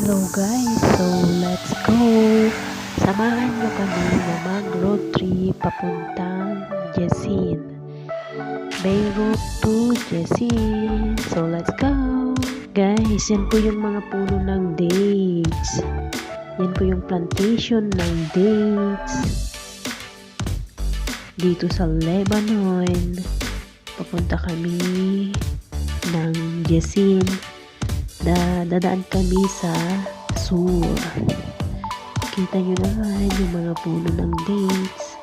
Hello guys, so let's go! Samahan nyo kami na mag-road trip papuntang Jesin. Bay Road to Jesin. So let's go! Guys, yan po yung mga puno ng dates. Yan po yung plantation ng dates. Dito sa Lebanon. Papunta kami ng Jesin. Dadaan kami sa sur. Kita nyo naman yung mga puno ng dates.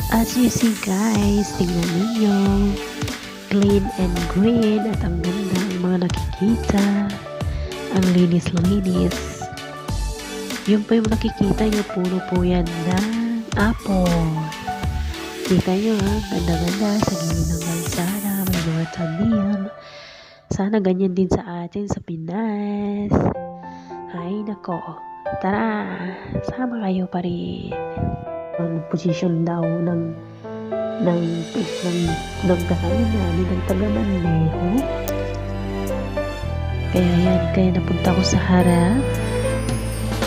As you see guys, tingnan ninyo. Clean and green at ang ganda ang mga nakikita. Ang linis-linis. Yung po yung nakikita nyo, puno po yan ng apple. Kita nyo ha, ganda-ganda sa gilid ng kalsada, may mga tanil. Sana ganyan din sa atin sa Pinas. Ay nako, tara, sama kayo pa rin. Ang posisyon daw ng kahanan namin ng taga-Manleho. Kaya napunta ko sa harap.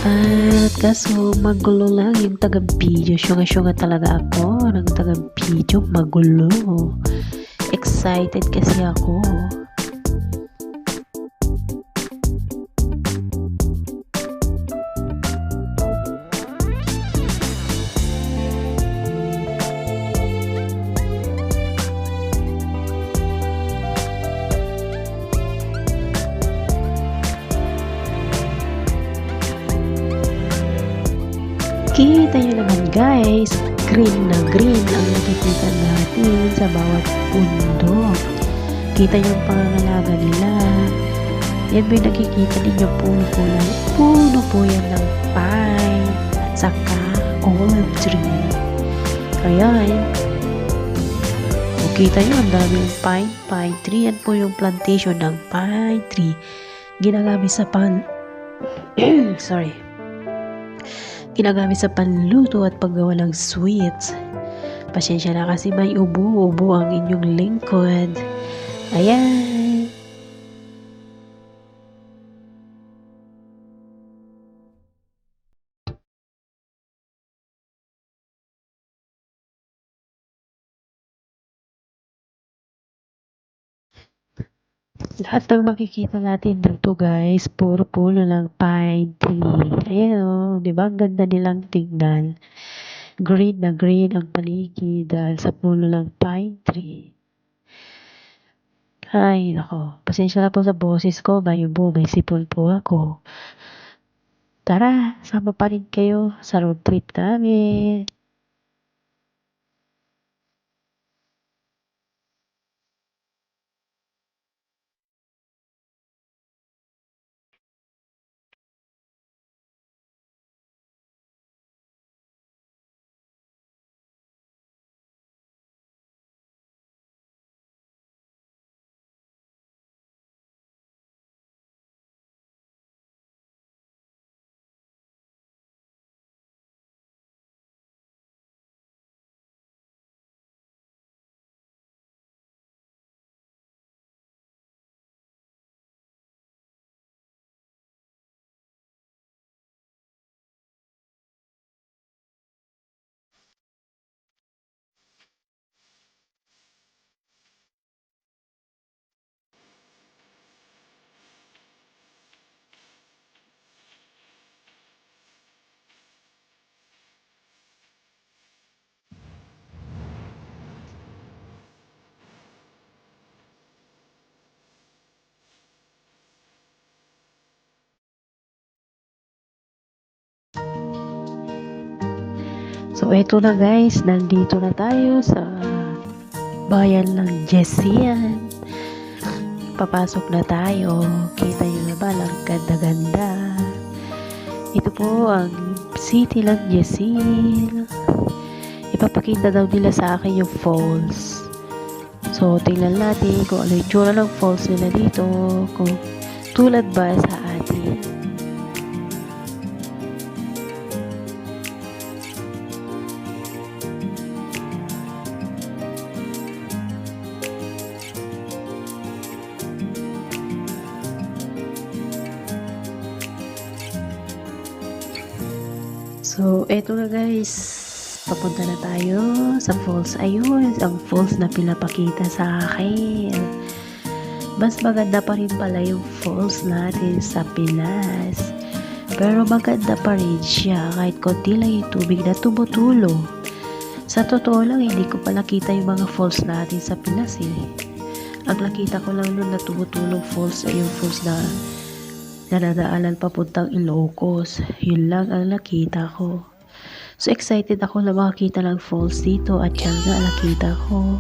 At kaso magulo lang yung taga-video. Syunga-syunga talaga ako ng taga-video. Magulo. Excited kasi ako. Kita nyo naman guys, green na green ang nakikita natin sa bawat bundok. Kita nyo ang pangangalaga nila. Yan ba yung nakikita ninyo, puno po yan ng pine at saka olive tree. Kaya kita nyo ang daming pine tree. Yan po yung plantation ng pine tree. Ginagamit sa ginagamit sa panluto at paggawa ng sweets. Pasensya na kasi may ubo-ubo ang inyong lingkod. Ayan. Lahat ng makikita natin dito guys, puro puno ng pine tree. Ayan o, di ba? Ang ganda nilang tingnan. Green na green ang paligid dahil sa puno ng pine tree. Ay, nako. Pasensya na po sa boses ko. May sipon po ako. Tara, sama pa rin kayo sa road trip namin. So, eto na guys, nandito na tayo sa bayan ng Jesin. Papasok na tayo. Kita nyo na ba? Ang ganda-ganda. Ito po ang city ng Jesin. Ipapakita daw nila sa akin yung falls. So, tingnan natin kung ano yung tsura ng falls nila dito. Kung tulad ba sa atin. So, eto na guys. Papunta na tayo sa falls. Ayun, ang falls na pinapakita sa akin. Mas maganda pa rin pala yung falls natin sa Pinas. Pero maganda pa rin siya kahit konti lang yung tubig na tumutulo. Sa totoo lang, hindi ko pa nakita yung mga falls natin sa Pinas eh. Ang nakita ko lang nun na tumutulong falls ay yung falls na nadadaanan papuntang Ilocos. Yun lang ang nakita ko. So excited ako na makakita ng falls dito at yan nga nakita ko.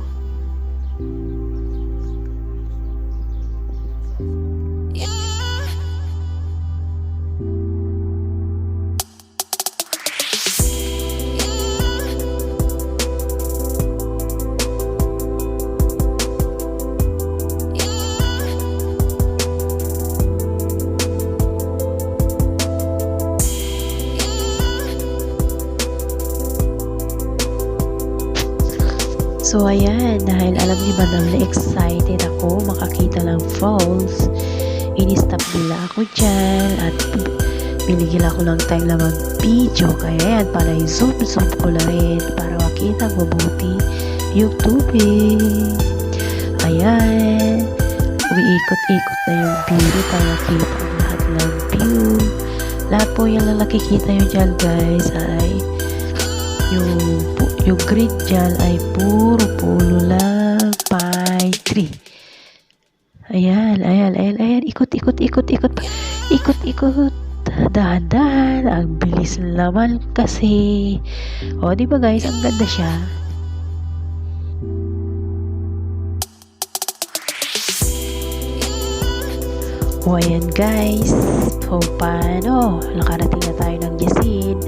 So ayan, dahil alam ni Madam na excited ako makakita ng falls, in-stop nila ako dyan at binigyan ako ng time na mag-video. Kaya yan, para i-zoom ko na rin para makita mabuti yung tubig. Ayan, umiikot-ikot na yung view para makita ang lahat ng view. Lahat po yan na nakikita nyo dyan guys ay yung green dyan ay puro pulo lang, pine tree. Ayan, ikot. Dahan-dahan, ang bilis naman kasi. O, di ba guys, ang ganda siya. O, ayan guys. So, paano? Nakarating na tayo ng Yasin.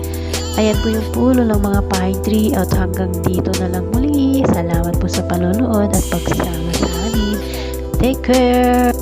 Ayan po yung pulo ng mga pine tree at hanggang dito na lang muli. Salamat po sa panonood at pagsama sa amin. Take care!